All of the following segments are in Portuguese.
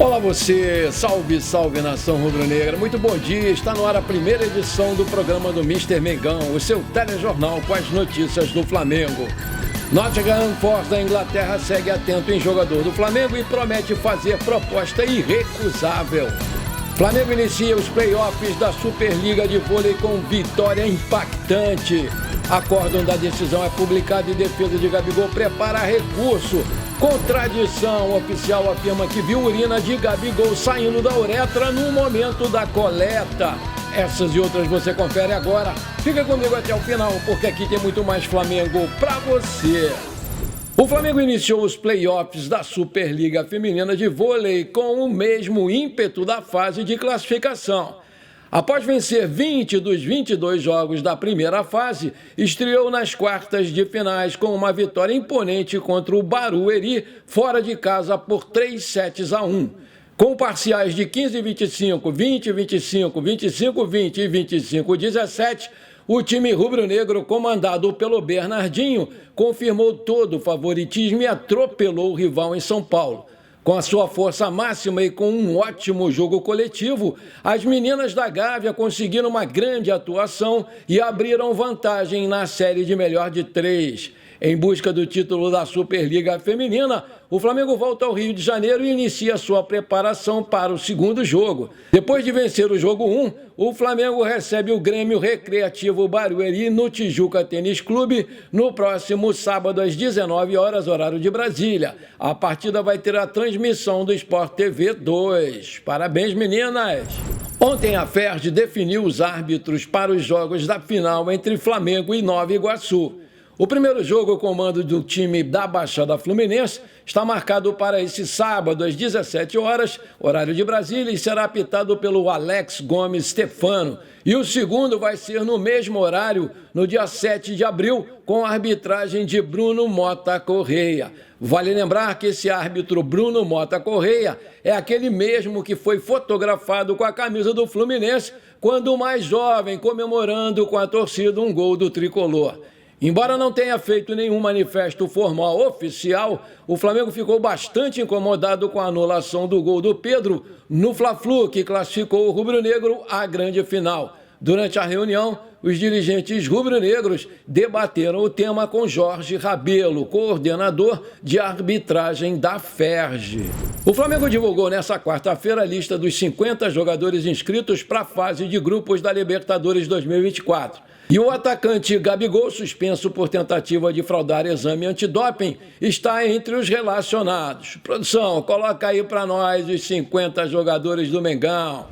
Olá você, salve, salve nação rubro-negra, muito bom dia, está no ar a primeira edição do programa do Mr. Mengão, o seu telejornal com as notícias do Flamengo. Nottingham Forest da Inglaterra segue atento em jogador do Flamengo e promete fazer proposta irrecusável. Flamengo inicia os playoffs da Superliga de Vôlei com vitória impactante. Acórdão da decisão é publicado e defesa de Gabigol prepara recurso. Contradição oficial afirma que viu urina de Gabigol saindo da uretra no momento da coleta. Essas e outras você confere agora. Fica comigo até o final, porque aqui tem muito mais Flamengo pra você. O Flamengo iniciou os playoffs da Superliga Feminina de Vôlei com o mesmo ímpeto da fase de classificação. Após vencer 20 dos 22 jogos da primeira fase, estreou nas quartas de finais com uma vitória imponente contra o Barueri, fora de casa por 3-1. Com parciais de 15-25, 20-25, 25-20 e 25-17, o time rubro-negro, comandado pelo Bernardinho, confirmou todo o favoritismo e atropelou o rival em São Paulo. Com a sua força máxima e com um ótimo jogo coletivo, as meninas da Gávea conseguiram uma grande atuação e abriram vantagem na série de melhor de 3. Em busca do título da Superliga Feminina, o Flamengo volta ao Rio de Janeiro e inicia sua preparação para o segundo jogo. Depois de vencer o jogo 1, o Flamengo recebe o Grêmio Recreativo Barueri no Tijuca Tênis Clube no próximo sábado às 19 horas, horário de Brasília. A partida vai ter a transmissão do Sport TV 2. Parabéns, meninas! Ontem a FERJ definiu os árbitros para os jogos da final entre Flamengo e Nova Iguaçu. O primeiro jogo, comando do time da Baixada Fluminense, está marcado para esse sábado às 17 horas, horário de Brasília, e será apitado pelo Alex Gomes Stefano. E o segundo vai ser no mesmo horário, no dia 7 de abril, com a arbitragem de Bruno Mota Correia. Vale lembrar que esse árbitro Bruno Mota Correia é aquele mesmo que foi fotografado com a camisa do Fluminense quando mais jovem, comemorando com a torcida um gol do tricolor. Embora não tenha feito nenhum manifesto formal oficial, o Flamengo ficou bastante incomodado com a anulação do gol do Pedro no Fla-Flu, que classificou o rubro-negro à grande final. Durante a reunião, os dirigentes rubro-negros debateram o tema com Jorge Rabelo, coordenador de arbitragem da FERJ. O Flamengo divulgou nesta quarta-feira a lista dos 50 jogadores inscritos para a fase de grupos da Libertadores 2024. E o atacante Gabigol, suspenso por tentativa de fraudar exame antidoping, está entre os relacionados. Produção, coloca aí para nós os 50 jogadores do Mengão.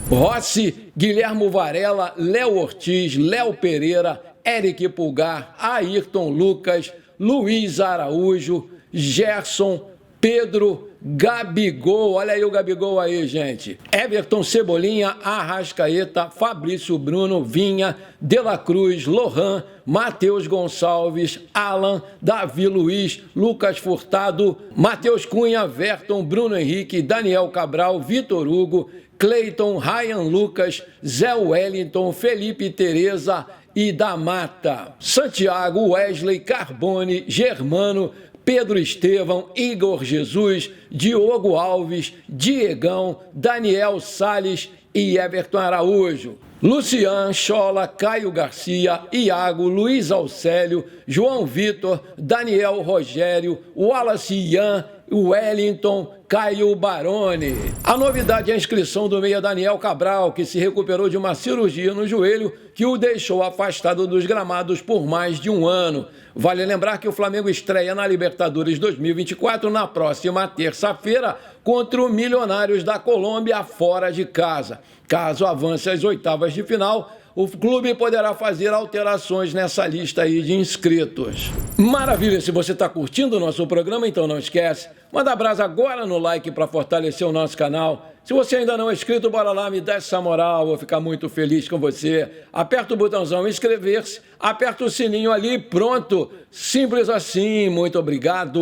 Rossi, Guilhermo Varela, Léo Ortiz, Léo Pereira, Eric Pulgar, Ayrton Lucas, Luiz Araújo, Gerson, Pedro, Gabigol, olha aí o Gabigol aí, gente. Everton Cebolinha, Arrascaeta, Fabrício Bruno, Vinha, De La Cruz, Lohan, Matheus Gonçalves, Alan, Davi Luiz, Lucas Furtado, Matheus Cunha, Verton, Bruno Henrique, Daniel Cabral, Vitor Hugo, Cleiton, Ryan Lucas, Zé Wellington, Felipe Tereza e da Mata, Santiago, Wesley, Carbone, Germano, Pedro Estevão, Igor Jesus, Diogo Alves, Diegão, Daniel Salles e Everton Araújo. Lucian, Chola, Caio Garcia, Iago, Luiz Alcélio, João Vitor, Daniel Rogério, Wallace Ian, Wellington, Caio Baroni. A novidade é a inscrição do meia Daniel Cabral, que se recuperou de uma cirurgia no joelho que o deixou afastado dos gramados por mais de um ano. Vale lembrar que o Flamengo estreia na Libertadores 2024 na próxima terça-feira contra o Milionários da Colômbia fora de casa. Caso avance às oitavas de final, o clube poderá fazer alterações nessa lista aí de inscritos. Maravilha, se você está curtindo o nosso programa, então não esquece, manda abraço agora no like para fortalecer o nosso canal. Se você ainda não é inscrito, bora lá, me dá essa moral, vou ficar muito feliz com você. Aperta o botãozão inscrever-se, aperta o sininho ali, pronto. Simples assim, muito obrigado.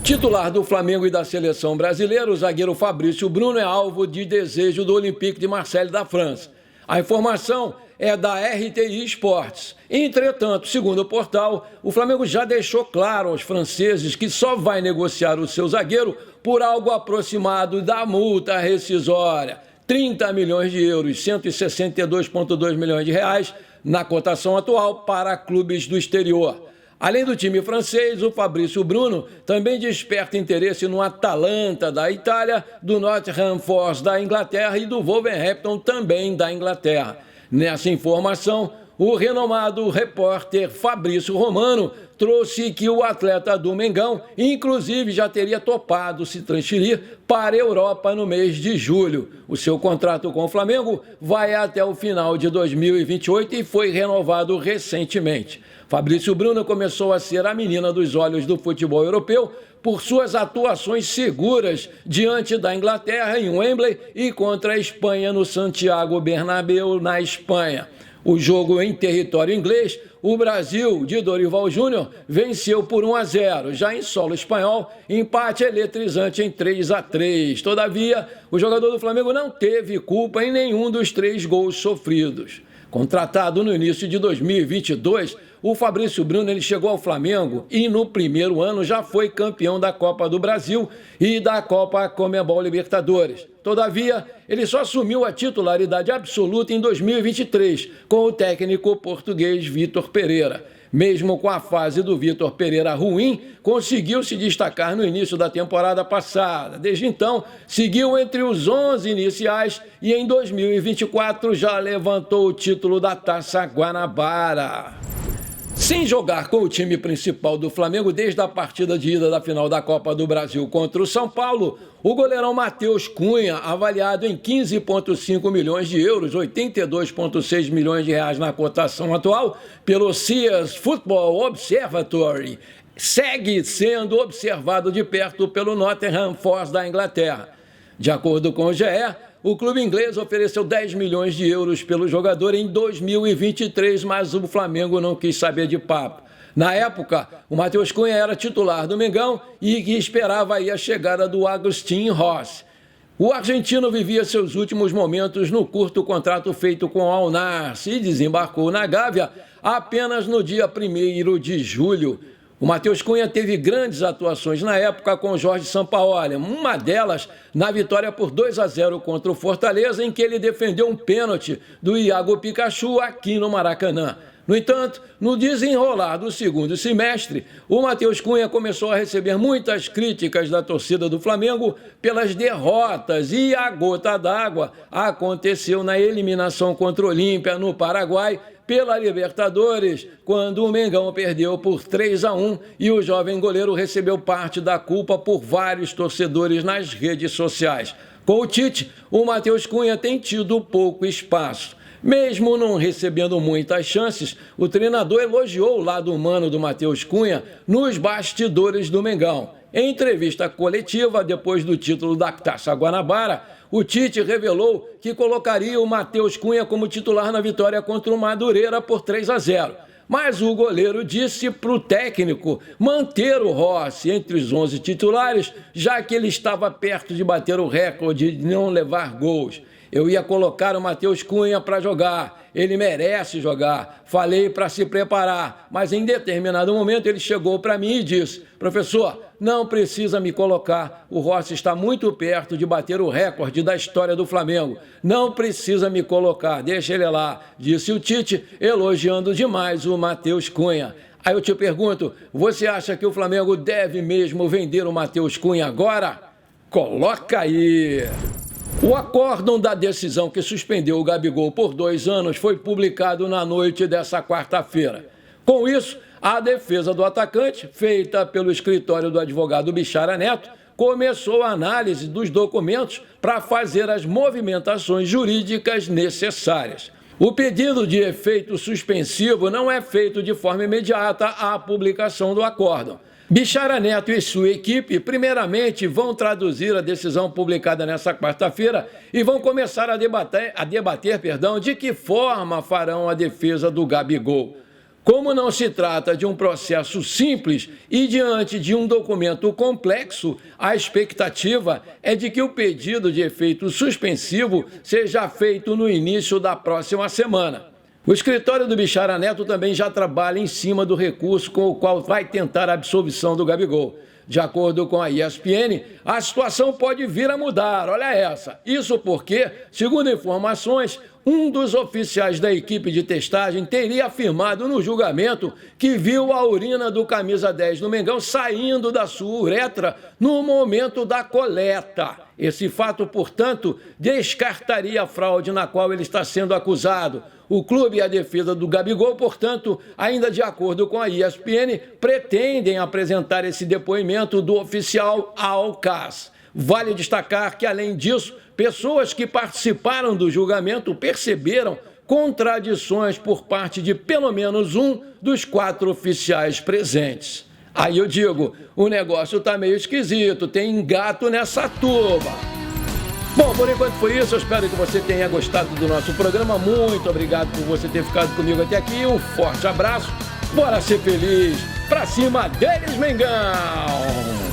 Titular do Flamengo e da seleção brasileira, o zagueiro Fabrício Bruno é alvo de desejo do Olympique de Marseille da França. A informação é da RTI Esportes. Entretanto, segundo o portal, o Flamengo já deixou claro aos franceses que só vai negociar o seu zagueiro por algo aproximado da multa rescisória. 30 milhões de euros, 162,2 milhões de reais na cotação atual para clubes do exterior. Além do time francês, o Fabrício Bruno também desperta interesse no Atalanta da Itália, do Nottingham Forest da Inglaterra e do Wolverhampton também da Inglaterra. Nessa informação, o renomado repórter Fabrício Romano trouxe que o atleta do Mengão, inclusive, já teria topado se transferir para a Europa no mês de julho. O seu contrato com o Flamengo vai até o final de 2028 e foi renovado recentemente. Fabrício Bruno começou a ser a menina dos olhos do futebol europeu por suas atuações seguras diante da Inglaterra em Wembley e contra a Espanha no Santiago Bernabéu, na Espanha. O jogo em território inglês, o Brasil, de Dorival Júnior, venceu por 1-0. Já em solo espanhol, empate eletrizante em 3-3. Todavia, o jogador do Flamengo não teve culpa em nenhum dos 3 gols sofridos. Contratado no início de 2022, o Fabrício Bruno ele chegou ao Flamengo e no primeiro ano já foi campeão da Copa do Brasil e da Copa Conmebol Libertadores. Todavia, ele só assumiu a titularidade absoluta em 2023 com o técnico português Vitor Pereira. Mesmo com a fase do Vitor Pereira ruim, conseguiu se destacar no início da temporada passada. Desde então, seguiu entre os 11 iniciais e em 2024 já levantou o título da Taça Guanabara. Sem jogar com o time principal do Flamengo desde a partida de ida da final da Copa do Brasil contra o São Paulo, o goleirão Matheus Cunha, avaliado em 15,5 milhões de euros, 82,6 milhões de reais na cotação atual, pelo Sears Football Observatory, segue sendo observado de perto pelo Nottingham Forest da Inglaterra. De acordo com o GE, o clube inglês ofereceu 10 milhões de euros pelo jogador em 2023, mas o Flamengo não quis saber de papo. Na época, o Matheus Cunha era titular do Mengão e que esperava aí a chegada do Agustín Rossi. O argentino vivia seus últimos momentos no curto contrato feito com o Al Nassr e desembarcou na Gávea apenas no dia 1º de julho. O Matheus Cunha teve grandes atuações na época com o Jorge Sampaoli, uma delas na vitória por 2-0 contra o Fortaleza, em que ele defendeu um pênalti do Iago Pikachu aqui no Maracanã. No entanto, no desenrolar do segundo semestre, o Matheus Cunha começou a receber muitas críticas da torcida do Flamengo pelas derrotas e a gota d'água aconteceu na eliminação contra o Olímpia no Paraguai pela Libertadores, quando o Mengão perdeu por 3-1 e o jovem goleiro recebeu parte da culpa por vários torcedores nas redes sociais. Com o Tite, o Matheus Cunha tem tido pouco espaço. Mesmo não recebendo muitas chances, o treinador elogiou o lado humano do Matheus Cunha nos bastidores do Mengão. Em entrevista coletiva, depois do título da Taça Guanabara, o Tite revelou que colocaria o Matheus Cunha como titular na vitória contra o Madureira por 3-0. Mas o goleiro disse para o técnico manter o Rossi entre os 11 titulares, já que ele estava perto de bater o recorde de não levar gols. Eu ia colocar o Matheus Cunha para jogar, ele merece jogar. Falei para se preparar, mas em determinado momento ele chegou para mim e disse: professor, não precisa me colocar, o Rossi está muito perto de bater o recorde da história do Flamengo. Não precisa me colocar, deixa ele lá, disse o Tite, elogiando demais o Matheus Cunha. Aí eu te pergunto, você acha que o Flamengo deve mesmo vender o Matheus Cunha agora? Coloca aí! O acórdão da decisão que suspendeu o Gabigol por 2 anos foi publicado na noite dessa quarta-feira. Com isso, a defesa do atacante, feita pelo escritório do advogado Bichara Neto, começou a análise dos documentos para fazer as movimentações jurídicas necessárias. O pedido de efeito suspensivo não é feito de forma imediata à publicação do acórdão. Bichara Neto e sua equipe, primeiramente, vão traduzir a decisão publicada nesta quarta-feira e vão começar a debater, de que forma farão a defesa do Gabigol. Como não se trata de um processo simples e diante de um documento complexo, a expectativa é de que o pedido de efeito suspensivo seja feito no início da próxima semana. O escritório do Bichara Neto também já trabalha em cima do recurso com o qual vai tentar a absolvição do Gabigol. De acordo com a ESPN, a situação pode vir a mudar, olha essa. Isso porque, segundo informações, um dos oficiais da equipe de testagem teria afirmado no julgamento que viu a urina do camisa 10 do Mengão saindo da sua uretra no momento da coleta. Esse fato, portanto, descartaria a fraude na qual ele está sendo acusado. O clube e a defesa do Gabigol, portanto, ainda de acordo com a ESPN, pretendem apresentar esse depoimento do oficial ao CAS. Vale destacar que, além disso, pessoas que participaram do julgamento perceberam contradições por parte de pelo menos um dos 4 oficiais presentes. Aí eu digo, o negócio tá meio esquisito, tem gato nessa turma. Bom, por enquanto foi isso, eu espero que você tenha gostado do nosso programa. Muito obrigado por você ter ficado comigo até aqui, um forte abraço, bora ser feliz, pra cima deles, Mengão!